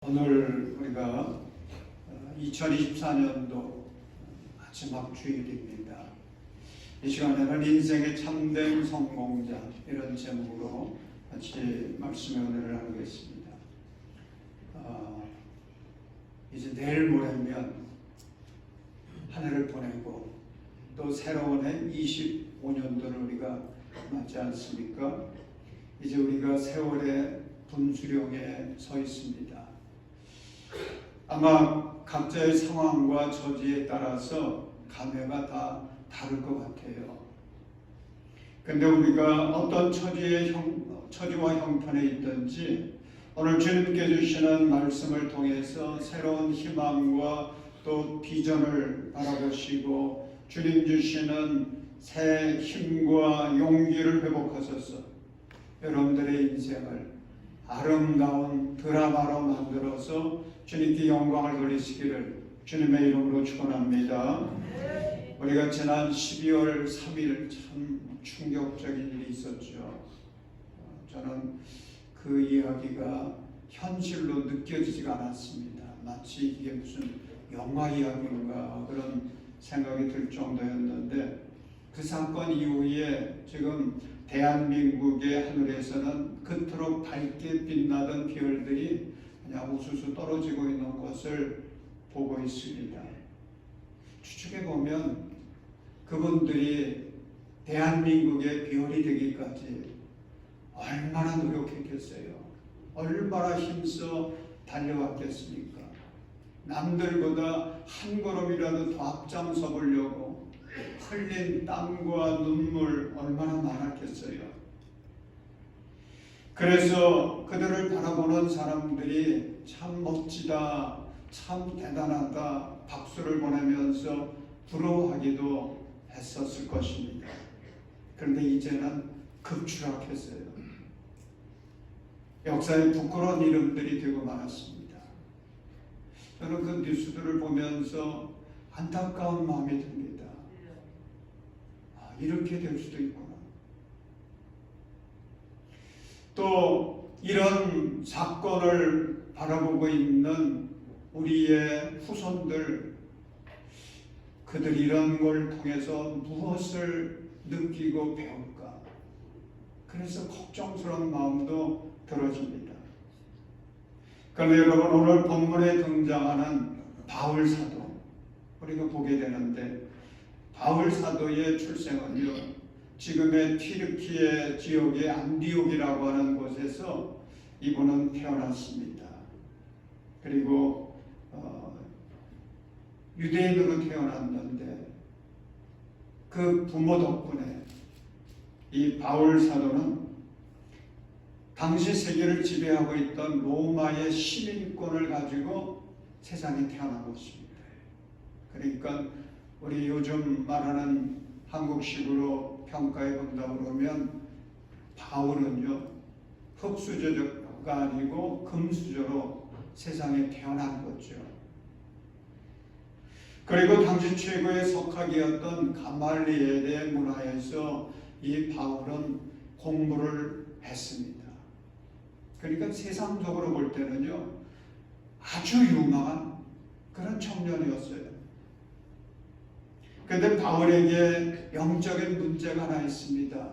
오늘 우리가 2024년도 마지막 주일입니다. 이 시간에는 인생의 참된 성공자 이런 제목으로 같이 말씀의 은혜를 나누겠습니다. 이제 내일 모레면 한 해를 보내고 또 새로운 해 25년도를 우리가 맞지 않습니까? 이제 우리가 세월의 분수령에 서 있습니다. 아마 각자의 상황과 처지에 따라서 감회가 다 다를 것 같아요. 근데 우리가 어떤 처지와 형편에 있든지 오늘 주님께 주시는 말씀을 통해서 새로운 희망과 또 비전을 바라보시고 주님 주시는 새 힘과 용기를 회복하셔서 여러분들의 인생을 아름다운 드라마로 만들어서 주님께 영광을 돌리시기를 주님의 이름으로 축원합니다. 우리가 지난 12월 3일 참 충격적인 일이 있었죠. 저는 그 이야기가 현실로 느껴지지가 않았습니다. 마치 이게 무슨 영화 이야기인가 그런 생각이 들 정도였는데 그 사건 이후에 지금 대한민국의 하늘에서는 그토록 밝게 빛나던 별들이 그냥 우수수 떨어지고 있는 것을 보고 있습니다. 추측해 보면 그분들이 대한민국의 별이 되기까지 얼마나 노력했겠어요. 얼마나 힘써 달려왔겠습니까? 남들보다 한 걸음이라도 더 앞장서 보려고 흘린 땀과 눈물 얼마나 많았겠어요. 그래서 그들을 바라보는 사람들이 참 멋지다, 참 대단하다 박수를 보내면서 부러워하기도 했었을 것입니다. 그런데 이제는 급추락했어요. 역사에 부끄러운 이름들이 되고 말았습니다. 저는 그 뉴스들을 보면서 안타까운 마음이 듭니다. 이렇게 될 수도 있구나. 또 이런 사건을 바라보고 있는 우리의 후손들, 그들이 이런 걸 통해서 무엇을 느끼고 배울까? 그래서 걱정스러운 마음도 들어집니다. 그런데 여러분, 오늘 본문에 등장하는 바울 사도 우리가 보게 되는데 바울 사도의 출생은요, 지금의 튀르키예 지역의 안디옥이라고 하는 곳에서 이분은 태어났습니다. 그리고 유대인으로 태어났는데 그 부모 덕분에 이 바울 사도는 당시 세계를 지배하고 있던 로마의 시민권을 가지고 세상에 태어난 것입니다. 그러니까 우리 요즘 말하는 한국식으로 평가해 본다 그러면 바울은요, 흙수저가 아니고 금수저로 세상에 태어난 거죠. 그리고 당시 최고의 석학이었던 가말리엘의 문화에서 이 바울은 공부를 했습니다. 그러니까 세상적으로 볼 때는요, 아주 유망한 그런 청년이었어요. 그런데 바울에게 영적인 문제가 하나 있습니다.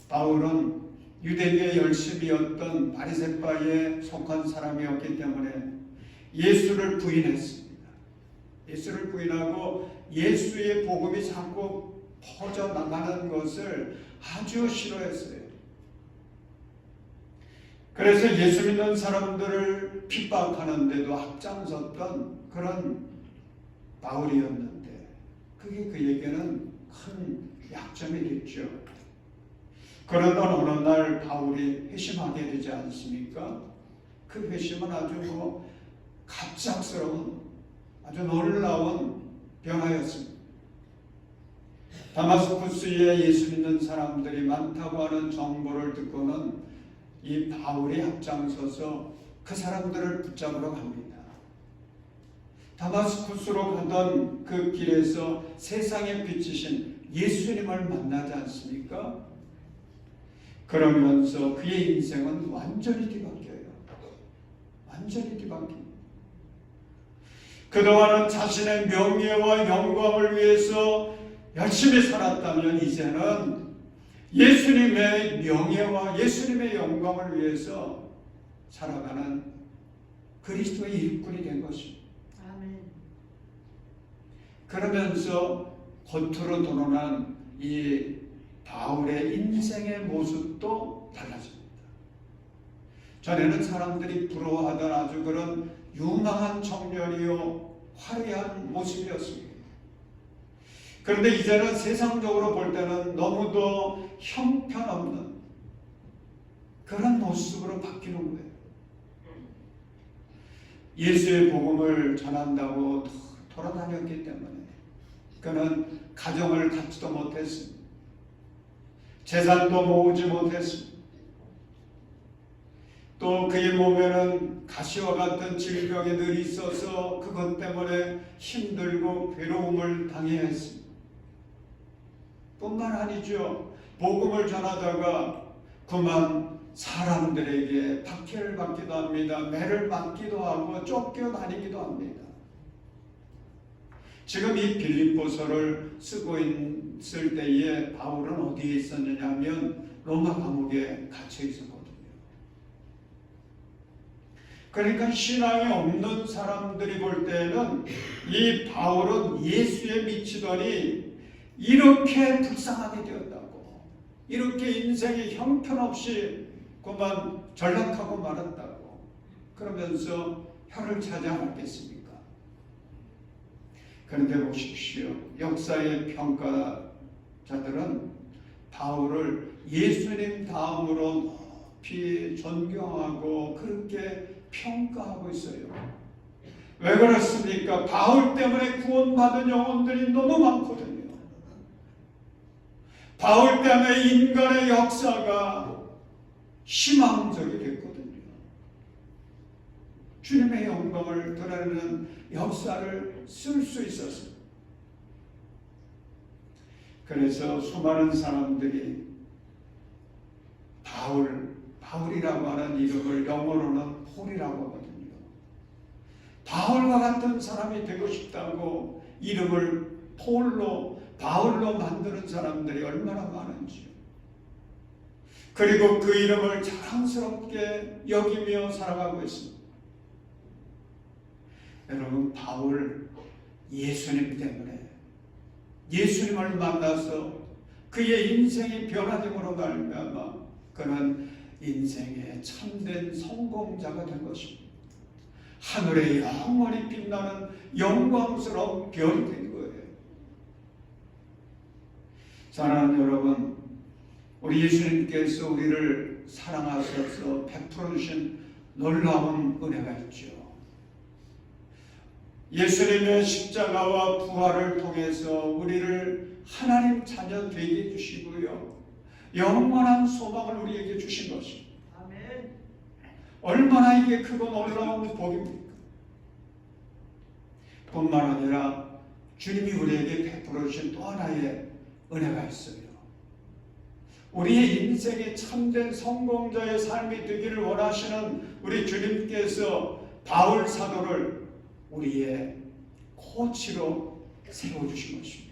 바울은 유대계의 열심이었던 바리새파에 속한 사람이었기 때문에 예수를 부인했습니다. 예수를 부인하고 예수의 복음이 자꾸 퍼져나가는 것을 아주 싫어했어요. 그래서 예수 믿는 사람들을 핍박하는데도 앞장섰던 그런 바울이었는데 그게 그에게는 큰 약점이 됐죠. 그러던 어느 날 바울이 회심하게 되지 않습니까? 그 회심은 아주 갑작스러운 아주 놀라운 변화였습니다. 다마스쿠스에 예수 믿는 사람들이 많다고 하는 정보를 듣고는 이 바울이 앞장서서 그 사람들을 붙잡으러 갑니다. 다마스쿠스로 가던 그 길에서 세상에 비치신 예수님을 만나지 않습니까? 그러면서 그의 인생은 완전히 뒤바뀌어요. 완전히 뒤바뀝니다. 그동안은 자신의 명예와 영광을 위해서 열심히 살았다면 이제는 예수님의 명예와 예수님의 영광을 위해서 살아가는 그리스도의 일꾼이 된 것입니다. 아멘. 그러면서 겉으로 드러난 이 바울의 인생의 모습도 달라집니다. 전에는 사람들이 부러워하던 아주 그런 유망한 청년이요 화려한 모습이었습니다. 그런데 이제는 세상적으로 볼 때는 너무도 형편없는 그런 모습으로 바뀌는 거예요. 예수의 복음을 전한다고 돌아다녔기 때문에 그는 가정을 갖지도 못했습니다. 재산도 모으지 못했습니다. 또 그의 몸에는 가시와 같은 질병이 늘 있어서 그것 때문에 힘들고 괴로움을 당해야 했습니다. 뿐만 아니죠. 복음을 전하다가 그만 사람들에게 박해를 받기도 합니다. 매를 맞기도 하고 쫓겨다니기도 합니다. 지금 이 빌립보서를 쓰고 있을 때에 바울은 어디에 있었느냐 하면 로마 감옥에 갇혀 있었거든요. 그러니까 신앙이 없는 사람들이 볼 때는 이 바울은 예수에 미치더니 이렇게 불쌍하게 되었다고, 이렇게 인생이 형편없이 그만 전락하고 말았다고 그러면서 혀를 차지 않았겠습니까? 그런데 보십시오. 역사의 평가자들은 바울을 예수님 다음으로 높이 존경하고 그렇게 평가하고 있어요. 왜 그렇습니까? 바울 때문에 구원받은 영혼들이 너무 많거든요. 바울 때문에 인간의 역사가 희망적이 됐거든요. 주님의 영광을 드러내는 역사를 쓸 수 있었어요. 그래서 수많은 사람들이 바울이라고 하는 이름을 영어로는 폴이라고 하거든요. 바울과 같은 사람이 되고 싶다고 이름을 바울로 만드는 사람들이 얼마나 많은지요. 그리고 그 이름을 자랑스럽게 여기며 살아가고 있습니다. 여러분, 바울 예수님 때문에 예수님을 만나서 그의 인생이 변화됨으로 말미암아 그는 인생의 참된 성공자가 된 것입니다. 하늘에 영원히 빛나는 영광스러운 별이 된 거예요. 사랑하는 여러분, 우리 예수님께서 우리를 사랑하셔서 베풀어 주신 놀라운 은혜가 있죠. 예수님의 십자가와 부활을 통해서 우리를 하나님 자녀 되게 해주시고요, 영원한 소망을 우리에게 주신 것입니다. 아멘. 얼마나 이게 크고 놀라운 복입니까? 뿐만 아니라 주님이 우리에게 베풀어 주신 또 하나의 은혜가 있어요. 우리의 인생이 참된 성공자의 삶이 되기를 원하시는 우리 주님께서 바울 사도를 우리의 코치로 세워주신 것입니다.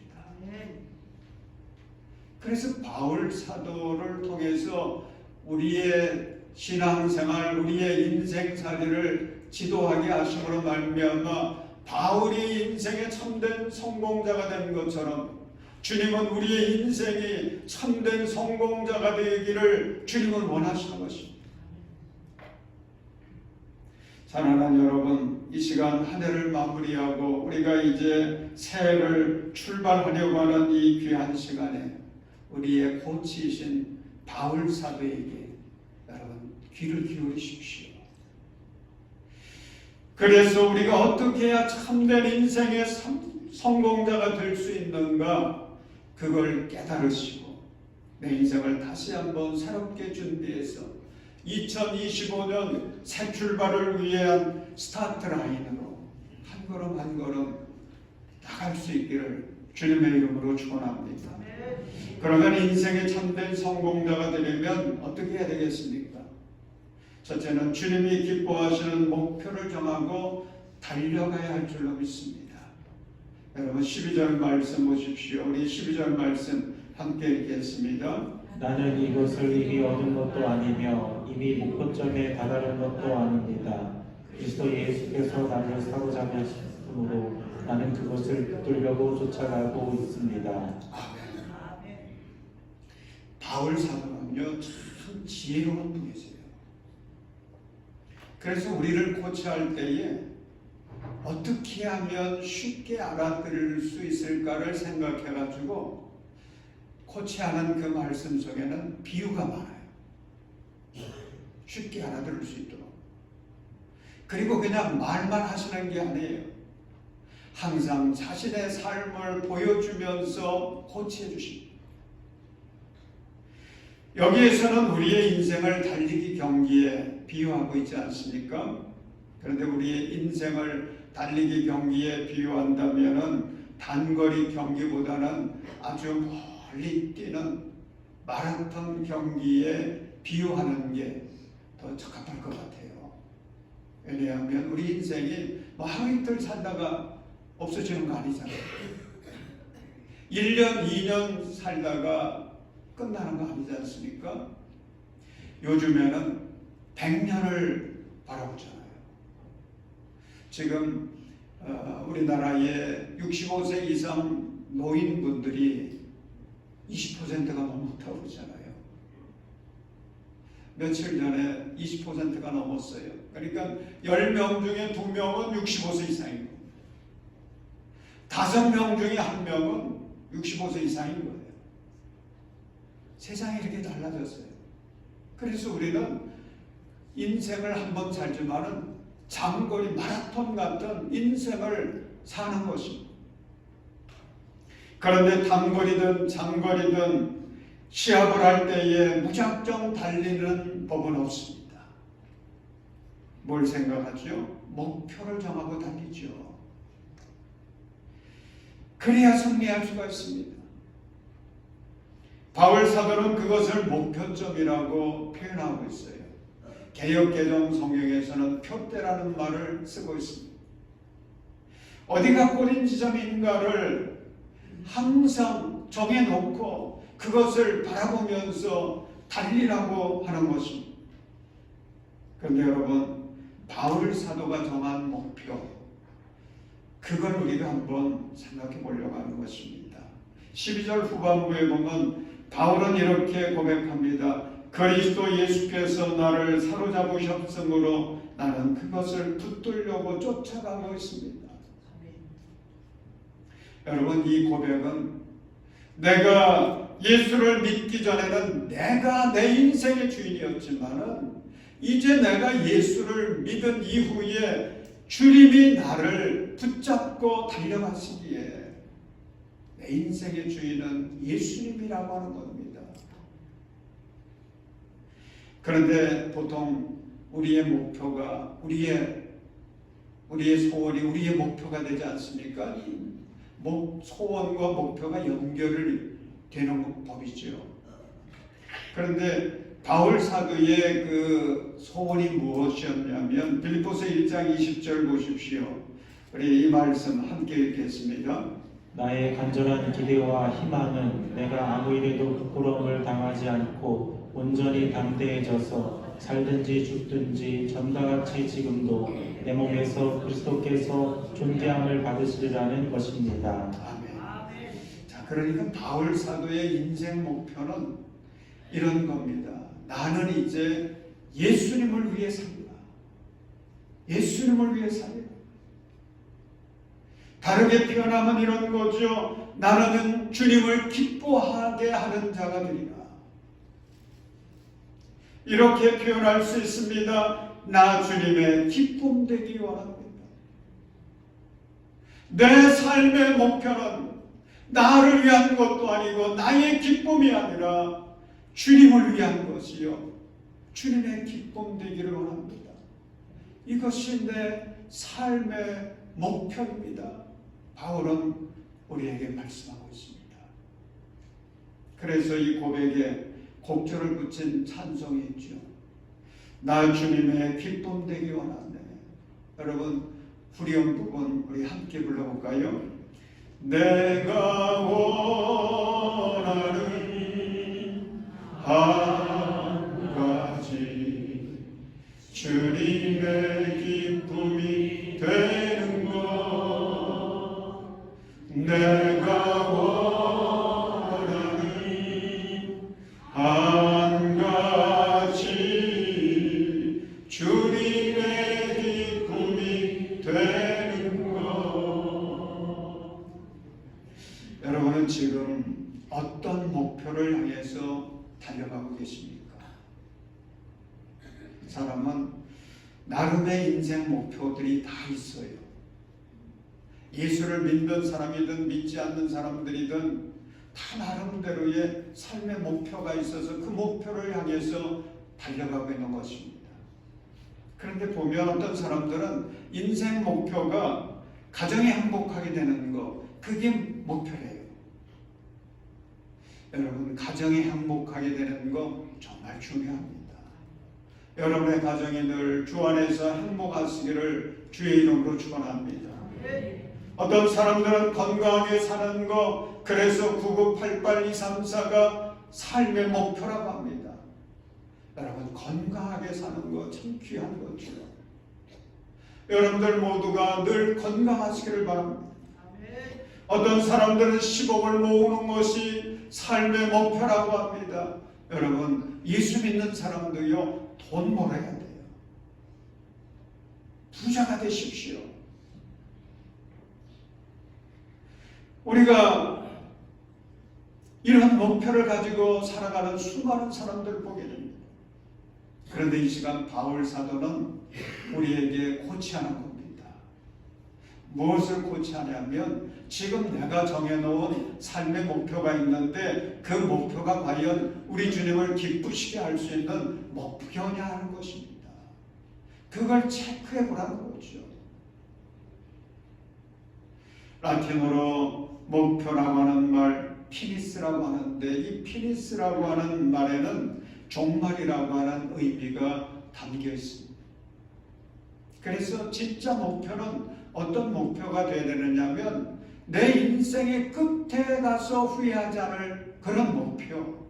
그래서 바울 사도를 통해서 우리의 신앙생활, 우리의 인생살이를 지도하게 하심으로 말미암아 바울이 인생의 참된 성공자가 된 것처럼 주님은 우리의 인생이 참된 성공자가 되기를 주님은 원하시는 것입니다. 사랑하는 여러분, 이 시간 한 해를 마무리하고 우리가 이제 새해를 출발하려고 하는 이 귀한 시간에 우리의 코치이신 바울 사도에게 여러분 귀를 기울이십시오. 그래서 우리가 어떻게 해야 참된 인생의 성공자가 될 수 있는가, 그걸 깨달으시고 내 인생을 다시 한번 새롭게 준비해서 2025년 새 출발을 위한 스타트 라인으로 한 걸음 한 걸음 나갈 수 있기를 주님의 이름으로 축원합니다. 그러면 인생의 참된 성공자가 되려면 어떻게 해야 되겠습니까? 첫째는 주님이 기뻐하시는 목표를 정하고 달려가야 할 줄로 믿습니다. 여러분 12절 말씀 보십시오. 우리 12절 말씀 함께 읽겠습니다. 나는 이것을 이미 얻은 것도 아니며 이미 목표점에 다다른 것도 아닙니다. 그리스도 예수께서 나를 사로잡으심으로 나는 그것을 붙들려고 쫓아가고 있습니다. 아멘. 바울 사도는요 참 지혜로운 분이세요. 그래서 우리를 코치할 때에 어떻게 하면 쉽게 알아들을 수 있을까를 생각해가지고 코치하는 그 말씀 속에는 비유가 많아요. 쉽게 알아들을 수 있도록. 그리고 그냥 말만 하시는 게 아니에요. 항상 자신의 삶을 보여주면서 코치해 주십니다. 여기에서는 우리의 인생을 달리기 경기에 비유하고 있지 않습니까? 그런데 우리의 인생을 달리기 경기에 비유한다면은 단거리 경기보다는 아주 멀리 뛰는 마라톤 경기에 비유하는 게 더 적합할 것 같아요. 왜냐하면 우리 인생이 뭐 하루 이틀 살다가 없어지는 거 아니잖아요. 1년, 2년 살다가 끝나는 거 아니지 않습니까? 요즘에는 100년을 바라보잖아요. 지금 우리나라의 65세 이상 노인분들이 20%가 넘었다고 그러잖아요. 며칠 전에 20%가 넘었어요. 그러니까 10명 중에 2명은 65세 이상이고 5명 중에 1명은 65세 이상인 거예요. 세상이 이렇게 달라졌어요. 그래서 우리는 인생을 한번 살지만은 장거리 마라톤 같은 인생을 사는 것입니다. 그런데 단거리든 장거리든 시합을 할 때에 무작정 달리는 법은 없습니다. 뭘 생각하죠? 목표를 정하고 달리죠. 그래야 승리할 수가 있습니다. 바울 사도는 그것을 목표점이라고 표현하고 있어요. 개역개정 성경에서는 표대라는 말을 쓰고 있습니다. 어디가 꼬린 지점인가를 항상 정해놓고 그것을 바라보면서 달리라고 하는 것입니다. 그런데 여러분, 바울 사도가 정한 목표, 그걸 우리가 한번 생각해 보려고 하는 것입니다. 12절 후반부에 보면 바울은 이렇게 고백합니다. 그리스도 예수께서 나를 사로잡으셨으므로 나는 그것을 붙들려고 쫓아가고 있습니다. 여러분, 이 고백은 내가 예수를 믿기 전에는 내가 내 인생의 주인이었지만은 이제 내가 예수를 믿은 이후에 주님이 나를 붙잡고 달려가시기에 내 인생의 주인은 예수님이라고 하는 겁니다. 그런데 보통 우리의 목표가 우리의 소원이 우리의 목표가 되지 않습니까? 소원과 목표가 연결이 되는 법이죠. 그런데 바울 사도의 그 소원이 무엇이었냐면 빌립보서 1장 20절 보십시오. 우리 이 말씀 함께 읽겠습니다. 나의 간절한 기대와 희망은 내가 아무 일에도 부끄러움을 당하지 않고 온전히 담대해져서 살든지 죽든지 전과 같이 지금도 내 몸에서 그리스도께서 존귀함을 받으시리라는 것입니다. 아멘. 자, 그러니까 바울 사도의 인생 목표는 이런 겁니다. 나는 이제 예수님을 위해 산다. 예수님을 위해 살다. 다르게 표현하면 이런 거죠. 나는 주님을 기뻐하게 하는 자가 되리라. 이렇게 표현할 수 있습니다. 나 주님의 기쁨 되기 원합니다. 내 삶의 목표는 나를 위한 것도 아니고 나의 기쁨이 아니라 주님을 위한 것이요. 주님의 기쁨 되기를 원합니다. 이것이 내 삶의 목표입니다. 바울은 우리에게 말씀하고 있습니다. 그래서 이 고백에 곡절을 붙인 찬송이 있죠. 나 주님의 기쁨 되기 원하네. 여러분 후렴 부분 우리 함께 불러볼까요? 내가 원하는 한 가지 주님의 기쁨이 되는 것 내가 원하는 한 가지 주님의 기쁨이 되는 것 여러분은 지금 어떤 목표를 향해서 달려가고 계십니까? 사람은 나름의 인생 목표들이 다 있어요. 예수를 믿는 사람이든 믿지 않는 사람들이든 다 나름대로의 삶의 목표가 있어서 그 목표를 향해서 달려가고 있는 것입니다. 그런데 보면 어떤 사람들은 인생 목표가 가정이 행복하게 되는 것, 그게 목표래요. 여러분, 가정이 행복하게 되는 거 정말 중요합니다. 여러분의 가정이 늘 주 안에서 행복하시기를 주의 이름으로 축원합니다. 어떤 사람들은 건강하게 사는 거, 그래서 9988234가 삶의 목표라고 합니다. 여러분, 건강하게 사는 거 참 귀한 거죠. 여러분들 모두가 늘 건강하시기를 바랍니다. 어떤 사람들은 10억을 모으는 것이 삶의 목표라고 합니다. 여러분, 예수 믿는 사람도요, 돈 벌어야 돼요. 부자가 되십시오. 우리가 이런 목표를 가지고 살아가는 수많은 사람들을 보게 됩니다. 그런데 이 시간 바울 사도는 우리에게 고치하는 겁니다. 무엇을 고치하냐면 지금 내가 정해놓은 삶의 목표가 있는데 그 목표가 과연 우리 주님을 기쁘시게 할 수 있는 목표냐 하는 것입니다. 그걸 체크해 보라는 거죠. 라틴어로 목표라고 하는 말 피니스라고 하는데 이 피니스라고 하는 말에는 종말이라고 하는 의미가 담겨 있습니다. 그래서 진짜 목표는 어떤 목표가 되어야 되느냐면 내 인생의 끝에 가서 후회하지 않을 그런 목표,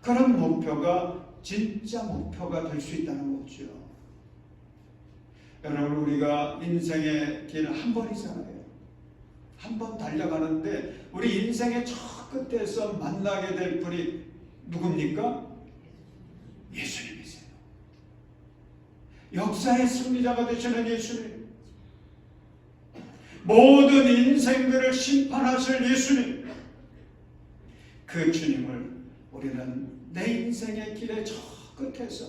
그런 목표가 진짜 목표가 될 수 있다는 거죠. 여러분, 우리가 인생의 길 한 번이잖아요. 한 번 달려가는데 우리 인생의 저 끝에서 만나게 될 분이 누굽니까? 예수님이세요. 역사의 승리자가 되시는 예수님, 모든 인생들을 심판하실 예수님, 그 주님을 우리는 내 인생의 길의 저 끝에서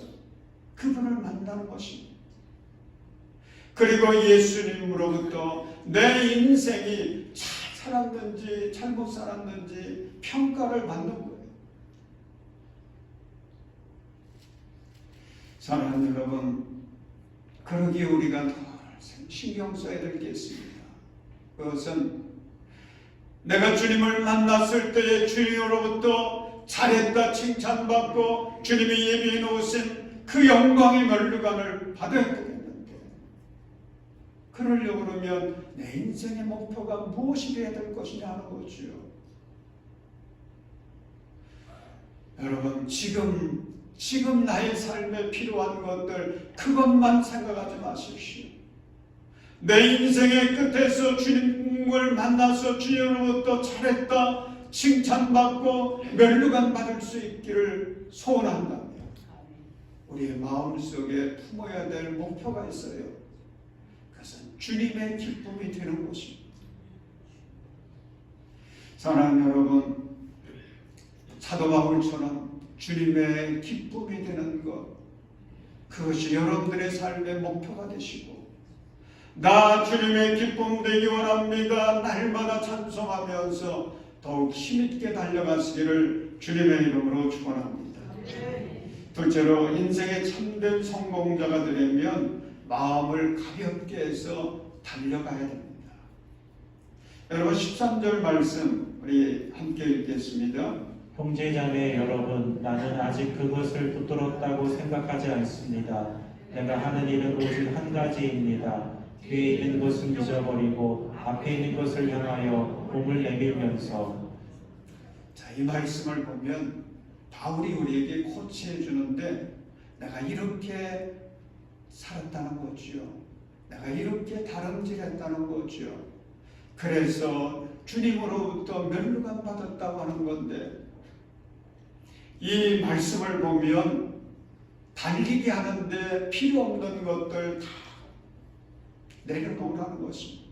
그분을 만나는 것입니다. 그리고 예수님으로부터 내 인생이 잘 살았는지 잘못 살았는지 평가를 받는 거예요. 사랑하는 여러분, 그러기에 우리가 더 신경 써야 될 게 있습니다. 그것은 내가 주님을 만났을 때에 주님으로부터 잘했다 칭찬받고 주님이 예비해 놓으신 그 영광의 면류관을 받아야 되겠는데, 그러려고 그러면 내 인생의 목표가 무엇이 되어야 될 것이냐 하는 거죠. 여러분, 지금 나의 삶에 필요한 것들, 그것만 생각하지 마십시오. 내 인생의 끝에서 주님을 만나서 주님으로부터 잘했다 칭찬받고 면류관 받을 수 있기를 소원한다면 우리의 마음속에 품어야 될 목표가 있어요. 그것은 주님의 기쁨이 되는 것입니다. 사랑하는 여러분, 사도 바울처럼 주님의 기쁨이 되는 것, 그것이 여러분들의 삶의 목표가 되시고, 나 주님의 기쁨 되기 원합니다. 날마다 찬송하면서 더욱 힘있게 달려가시기를 주님의 이름으로 축원합니다. 둘째로 인생의 참된 성공자가 되려면 마음을 가볍게 해서 달려가야 됩니다. 여러분 13절 말씀 우리 함께 읽겠습니다. 형제자매 여러분, 나는 아직 그것을 붙들었다고 생각하지 않습니다. 내가 하는 일은 오직 한 가지입니다. 뒤에 있는 것을 잊어버리고 앞에 있는 것을 향하여 몸을 내밀면서. 자, 이 말씀을 보면 바울이 우리에게 코치해 주는데 내가 이렇게 살았다는 거지요. 내가 이렇게 다름질했다는 거지요. 그래서 주님으로부터 면류관 받았다고 하는 건데 이 말씀을 보면 달리게 하는데 필요 없는 것들 다 내려놓으라는 것입니다.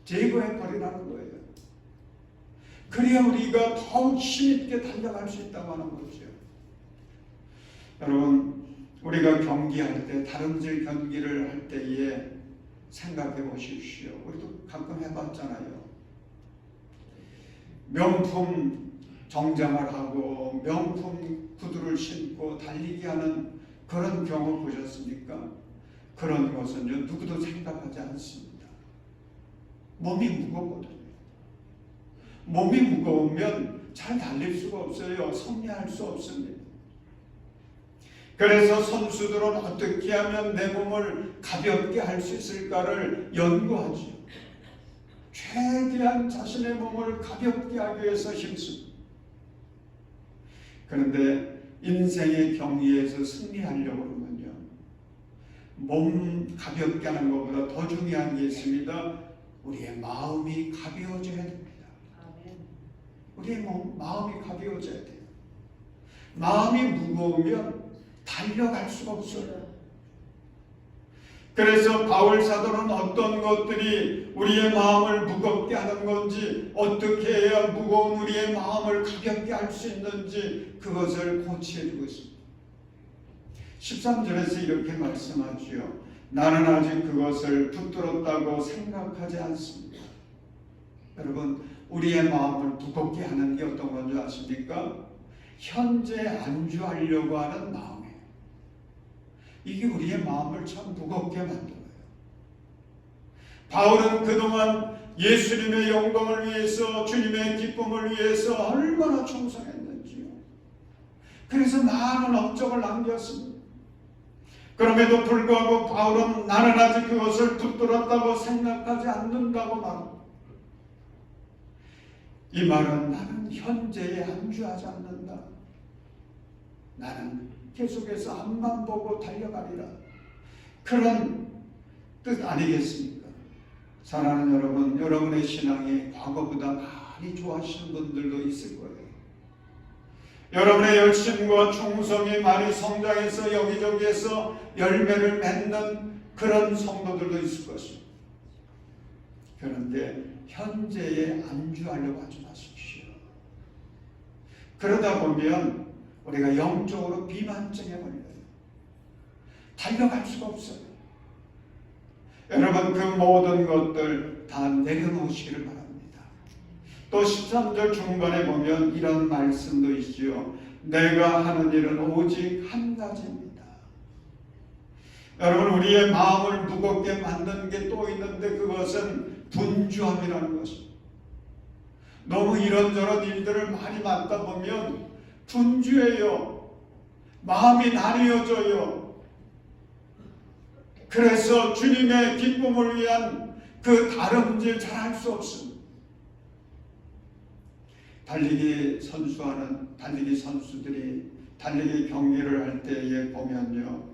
제거해 버리라는 거예요. 그래야 우리가 더욱 힘있게 달려갈 수 있다고 하는 거죠. 여러분, 우리가 경기할 때, 다름질 경기를 할 때에 생각해 보십시오. 우리도 가끔 해봤잖아요. 명품 정장을 하고 명품 구두를 신고 달리기 하는 그런 경험 보셨습니까? 그런 것은요, 누구도 생각하지 않습니다. 몸이 무겁거든요. 몸이 무거우면 잘 달릴 수가 없어요. 승리할 수 없습니다. 그래서 선수들은 어떻게 하면 내 몸을 가볍게 할 수 있을까를 연구하죠. 최대한 자신의 몸을 가볍게 하기 위해서 힘씁니다. 그런데 인생의 경기에서 승리하려고 그러면요, 몸 가볍게 하는 것보다 더 중요한 게 있습니다. 우리의 마음이 가벼워져야 됩니다. 우리의 마음이 가벼워져야 돼요. 마음이 무거우면 달려갈 수가 없어요. 그래서 바울 사도는 어떤 것들이 우리의 마음을 무겁게 하는 건지, 어떻게 해야 무거운 우리의 마음을 가볍게 할 수 있는지 그것을 고치해주고 있습니다. 13절에서 이렇게 말씀하지요. 나는 아직 그것을 붙들었다고 생각하지 않습니다. 여러분, 우리의 마음을 무겁게 하는 게 어떤 건지 아십니까? 현재 안주하려고 하는 마음이에요. 이게 우리의 마음을 참 무겁게 만들어요. 바울은 그동안 예수님의 영광을 위해서, 주님의 기쁨을 위해서 얼마나 충성했는지요. 그래서 많은 업적을 남겼습니다. 그럼에도 불구하고 바울은 나는 아직 그것을 붙들었다고 생각하지 않는다고 말합니다. 이 말은 나는 현재에 안주하지 않는다. 나는 계속해서 앞만 보고 달려가리라. 그런 뜻 아니겠습니까? 사랑하는 여러분, 여러분의 신앙이 과거보다 많이 좋아하시는 분들도 있을 거예요. 여러분의 열심과 충성이 많이 성장해서 여기저기에서 열매를 맺는 그런 성도들도 있을 것입니다. 그런데 현재에 안주하려고 하지 마십시오. 그러다 보면 우리가 영적으로 비만증에 걸려요. 달려갈 수가 없어요. 여러분, 그 모든 것들 다 내려놓으시기를 바랍니다. 또 13절 중반에 보면 이런 말씀도 있지요. 내가 하는 일은 오직 한 가지입니다. 여러분, 우리의 마음을 무겁게 만드는 게 또 있는데 그것은 분주함이라는 것입니다. 너무 이런저런 일들을 많이 맡다 보면 분주해요. 마음이 나뉘어져요. 그래서 주님의 기쁨을 위한 그 다름질 잘 할 수 없습니다. 달리기 선수들이 달리기 경기를 할 때에 보면요,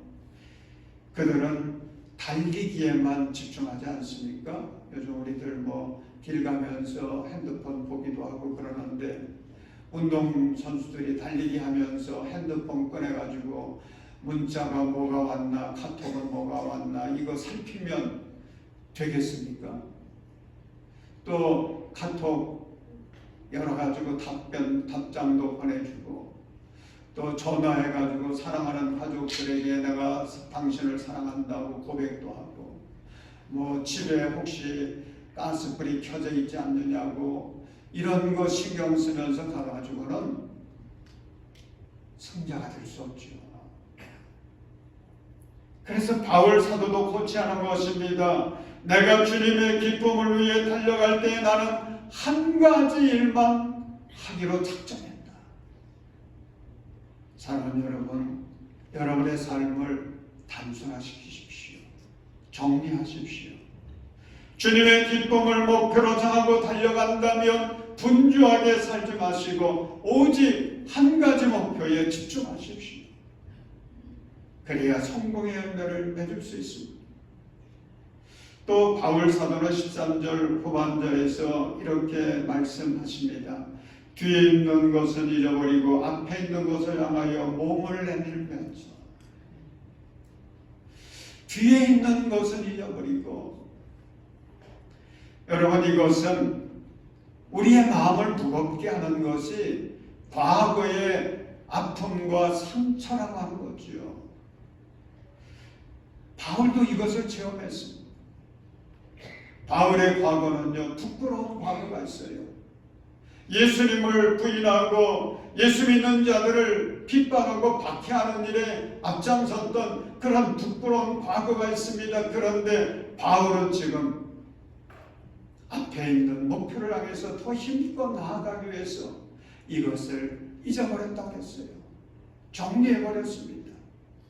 그들은 달리기에만 집중하지 않습니까? 요즘 우리들 길 가면서 핸드폰 보기도 하고 그러는데, 운동 선수들이 달리기 하면서 핸드폰 꺼내가지고 문자가 뭐가 왔나, 카톡은 뭐가 왔나, 이거 살피면 되겠습니까? 또 카톡 열어가지고 답장도 보내주고, 또 전화해가지고 사랑하는 가족들에게 내가 당신을 사랑한다고 고백도 하고, 집에 혹시 가스불이 켜져 있지 않느냐고 이런 거 신경 쓰면서 가가지고는 승자가 될 수 없지요. 그래서 바울 사도도 고치하는 것입니다. 내가 주님의 기쁨을 위해 달려갈 때 나는 한 가지 일만 하기로 작정했다. 사랑하는 여러분, 여러분의 삶을 단순화시키십시오. 정리하십시오. 주님의 기쁨을 목표로 정하고 달려간다면 분주하게 살지 마시고 오직 한 가지 목표에 집중하십시오. 그래야 성공의 열매를 맺을 수 있습니다. 또 바울 사도는 13절 후반절에서 이렇게 말씀하십니다. 뒤에 있는 것은 잊어버리고 앞에 있는 것을 향하여 몸을 내밀면서, 뒤에 있는 것은 잊어버리고, 여러분, 이것은 우리의 마음을 무겁게 하는 것이 과거의 아픔과 상처라고 하는 거죠. 바울도 이것을 체험했습니다. 바울의 과거는요, 부끄러운 과거가 있어요. 예수님을 부인하고 예수 믿는 자들을 핍박하고 박해하는 일에 앞장섰던 그런 부끄러운 과거가 있습니다. 그런데 바울은 지금 앞에 있는 목표를 향해서 더 힘있고 나아가기 위해서 이것을 잊어버렸다고 했어요. 정리해버렸습니다.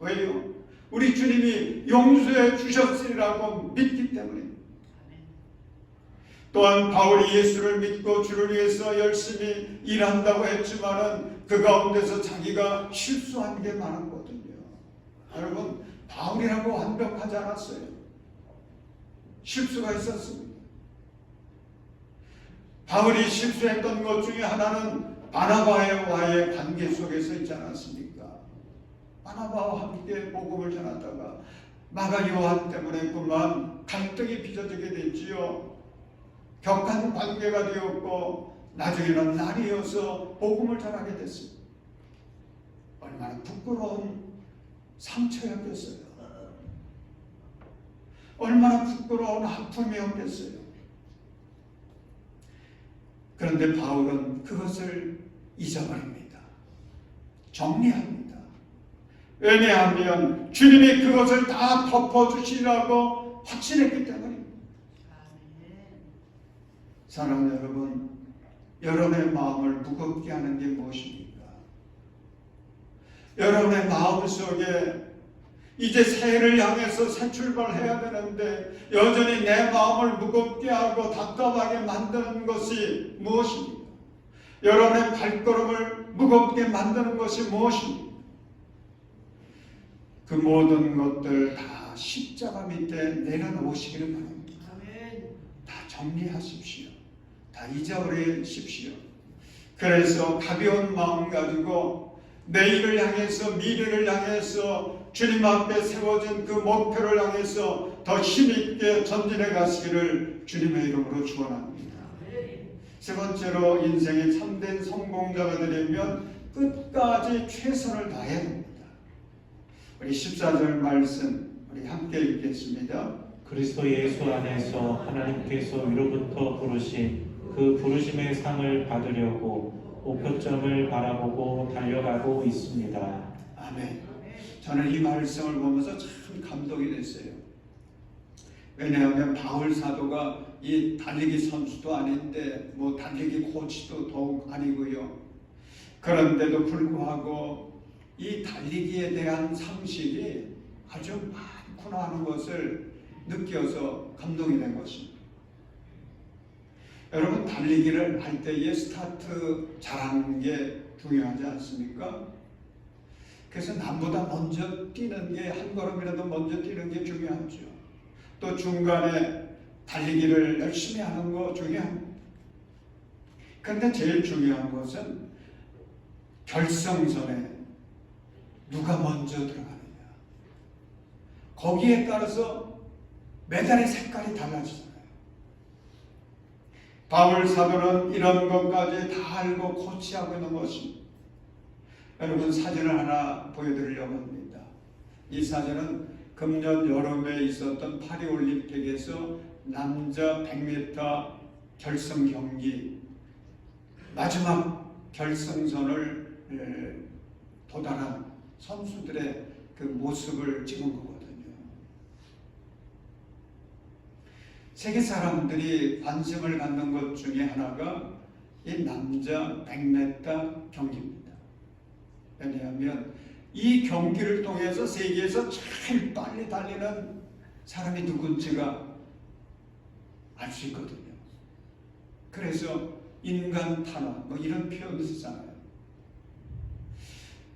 왜요? 우리 주님이 용서해 주셨으리라고 믿기 때문입니다. 또한 바울이 예수를 믿고 주를 위해서 열심히 일한다고 했지만은 그 가운데서 자기가 실수한 게 많았거든요. 여러분, 바울이라고 완벽하지 않았어요. 실수가 있었습니다. 바울이 실수했던 것 중에 하나는 바나바와의 관계 속에서 있지 않았습니까? 바나바와 함께 복음을 전하다가 마가 요한 때문에 그만 갈등이 빚어지게 됐지요. 격한 관계가 되었고 나중에는 나뉘어서 복음을 전하게 됐습니다. 얼마나 부끄러운 상처였겠어요. 얼마나 부끄러운 아픔이었겠어요. 그런데 바울은 그것을 잊어버립니다. 정리합니다. 왜냐하면 주님이 그것을 다 덮어주시라고 확신했기 때문입니다. 사랑하는 여러분, 여러분의 마음을 무겁게 하는 게 무엇입니까? 여러분의 마음속에 이제 새해를 향해서 새 출발해야 되는데 여전히 내 마음을 무겁게 하고 답답하게 만드는 것이 무엇입니까? 여러분의 발걸음을 무겁게 만드는 것이 무엇입니까? 그 모든 것들 다 십자가 밑에 내려놓으시기를 바랍니다. 다 정리하십시오. 다 잊어버리십시오. 그래서 가벼운 마음 가지고 내일을 향해서, 미래를 향해서 주님 앞에 세워진 그 목표를 향해서 더 힘있게 전진해 가시기를 주님의 이름으로 축원합니다. 세 번째로 인생의 참된 성공자가 되려면 끝까지 최선을 다해야 됩니다. 우리 14절 말씀 우리 함께 읽겠습니다. 그리스도 예수 안에서 하나님께서 위로부터 부르신 그 부르심의 상을 받으려고 목표점을 바라보고 달려가고 있습니다. 아멘. 저는 이 말씀을 보면서 참 감동이 됐어요. 왜냐하면 바울 사도가 이 달리기 선수도 아닌데 뭐 달리기 코치도 더욱 아니고요. 그런데도 불구하고 이 달리기에 대한 상식이 아주 많구나 하는 것을 느껴서 감동이 된 것입니다. 여러분, 달리기를 할 때에 스타트 잘하는 게 중요하지 않습니까? 그래서 남보다 먼저 뛰는 게, 한 걸음이라도 먼저 뛰는 게 중요하죠. 또 중간에 달리기를 열심히 하는 거 중요합니다. 그런데 제일 중요한 것은 결승선에 누가 먼저 들어가느냐. 거기에 따라서 메달의 색깔이 달라지잖아요. 바울 사도는 이런 것까지 다 알고 코치하고 있는 것입니다. 여러분, 사진을 하나 보여드리려고 합니다. 이 사진은 금년 여름에 있었던 파리올림픽에서 남자 100m 결승 경기 마지막 결승선을 도달한 선수들의 그 모습을 찍은 거거든요. 세계 사람들이 관심을 갖는 것 중에 하나가 이 남자 100m 경기입니다. 왜냐하면 이 경기를 통해서 세계에서 제일 빨리 달리는 사람이 누군지가 알 수 있거든요. 그래서 인간 탄환 뭐 이런 표현을 쓰잖아요.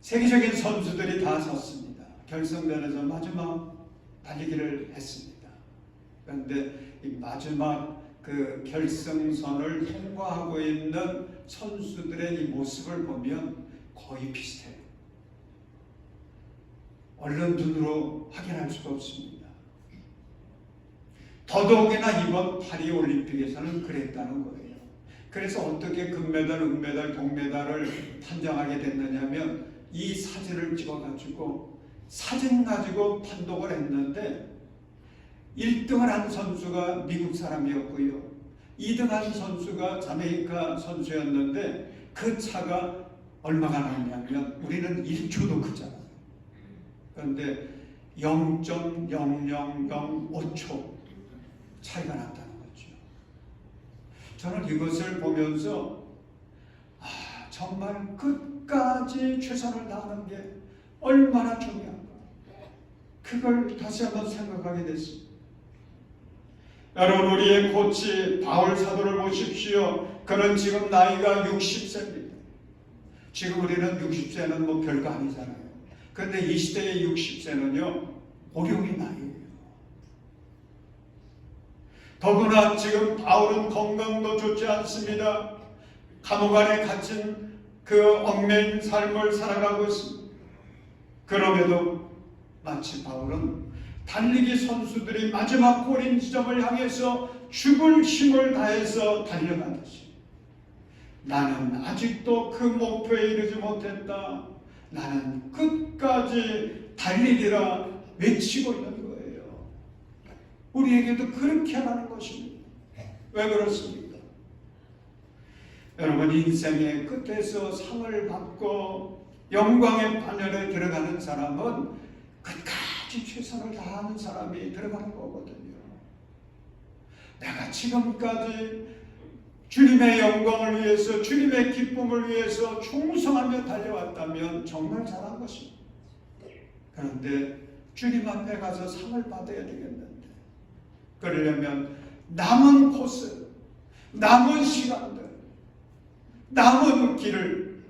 세계적인 선수들이 다 섰습니다. 결승전에서 마지막 달리기를 했습니다. 그런데 이 마지막 그 결승선을 통과하고 있는 선수들의 이 모습을 보면 거의 비슷해요. 얼른 눈으로 확인할 수가 없습니다. 더더욱이나 이번 파리올림픽에서는 그랬다는 거예요. 그래서 어떻게 금메달, 은메달, 동메달을 판정하게 됐느냐면 이 사진을 찍어가지고 사진 가지고 판독을 했는데 1등을 한 선수가 미국 사람이었고요. 2등 한 선수가 자메이카 선수였는데 그 차가 얼마가 나냐면 우리는 1초도 크잖아요. 그런데 0.0005초 차이가 났다는 거죠. 저는 이것을 보면서 정말 끝까지 최선을 다하는 게 얼마나 중요한가. 그걸 다시 한번 생각하게 됐습니다. 여러분, 우리의 코치 바울 사도를 보십시오. 그는 지금 나이가 60세입니다. 지금 우리는 60세는 뭐 별거 아니잖아요. 그런데 이 시대의 60세는요 고령의 나이예요. 더구나 지금 바울은 건강도 좋지 않습니다. 감옥 안에 갇힌 그 얽매인 삶을 살아가고 있습니다. 그럼에도 마치 바울은 달리기 선수들이 마지막 골인 지점을 향해서 죽을 힘을 다해서 달려가듯이 나는 아직도 그 목표에 이르지 못했다. 나는 끝까지 달리리라 외치고 있는 거예요. 우리에게도 그렇게 하라는 것입니다. 왜 그렇습니까? 여러분, 인생의 끝에서 상을 받고 영광의 반열에 들어가는 사람은 끝까지 최선을 다하는 사람이 들어가는 거거든요. 내가 지금까지 주님의 영광을 위해서, 주님의 기쁨을 위해서 충성하며 달려왔다면 정말 잘한 것입니다. 그런데 주님 앞에 가서 상을 받아야 되겠는데, 그러려면 남은 코스, 남은 시간들, 남은 길을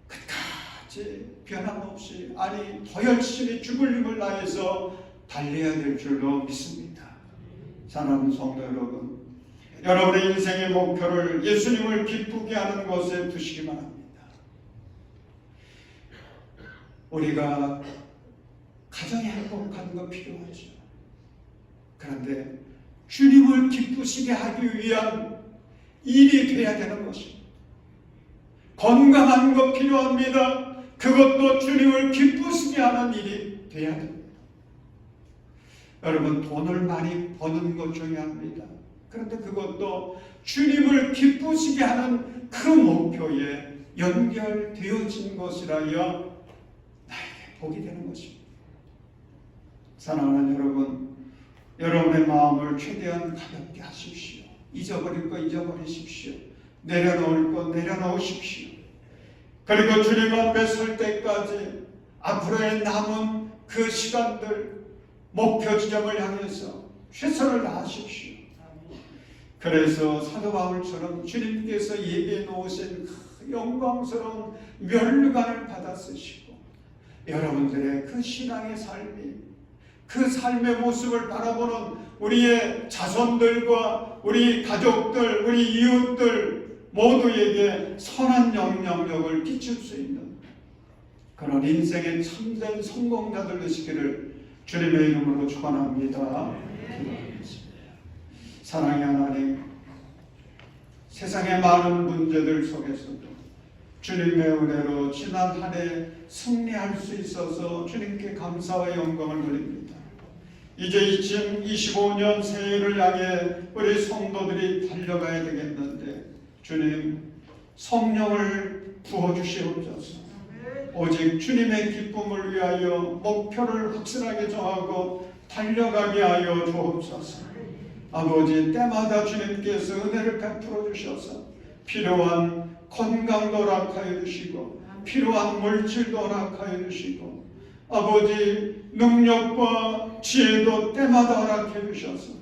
끝까지 변함없이, 아니 더 열심히 죽을 힘을 다해서 달려야 될 줄로 믿습니다. 사랑하는 성도 여러분, 여러분의 인생의 목표를 예수님을 기쁘게 하는 것에 두시기 바랍니다. 우리가 가정이 행복한 거 필요하죠. 그런데 주님을 기쁘시게 하기 위한 일이 돼야 되는 것입니다. 건강한 거 필요합니다. 그것도 주님을 기쁘시게 하는 일이 돼야 됩니다. 여러분, 돈을 많이 버는 것 중요합니다. 그런데 그것도 주님을 기쁘시게 하는 그 목표에 연결되어진 것이라야 나에게 복이 되는 것입니다. 사랑하는 여러분, 여러분의 마음을 최대한 가볍게 하십시오. 잊어버릴 거 잊어버리십시오. 내려놓을 거 내려놓으십시오. 그리고 주님 앞에 설 때까지 앞으로의 남은 그 시간들 목표 지점을 향해서 최선을 다하십시오. 그래서 사도 바울처럼 주님께서 예비해 놓으신 그 영광스러운 면류관을 받아 쓰시고 여러분들의 그 신앙의 삶이, 그 삶의 모습을 바라보는 우리의 자손들과 우리 가족들, 우리 이웃들 모두에게 선한 영향력을 끼칠 수 있는 그런 인생의 참된 성공자들 되시기를 주님의 이름으로 축원합니다. 사랑의 하나님, 세상의 많은 문제들 속에서도 주님의 은혜로 지난 한 해 승리할 수 있어서 주님께 감사와 영광을 돌립니다. 이제 2025년 새해를 향해 우리 성도들이 달려가야 되겠는데 주님, 성령을 부어주시옵소서. 오직 주님의 기쁨을 위하여 목표를 확실하게 정하고 달려가게 하여 주옵소서. 아버지, 때마다 주님께서 은혜를 베풀어 주셔서 필요한 건강도 허락하여 주시고 필요한 물질도 허락하여 주시고 아버지, 능력과 지혜도 때마다 허락해 주셔서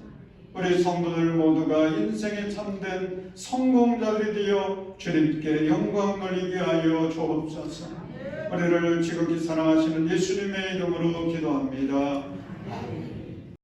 우리 성도들 모두가 인생에 참된 성공자들이 되어 주님께 영광 돌리게 하여 주옵소서. 우리를 지극히 사랑하시는 예수님의 이름으로 기도합니다. 아멘.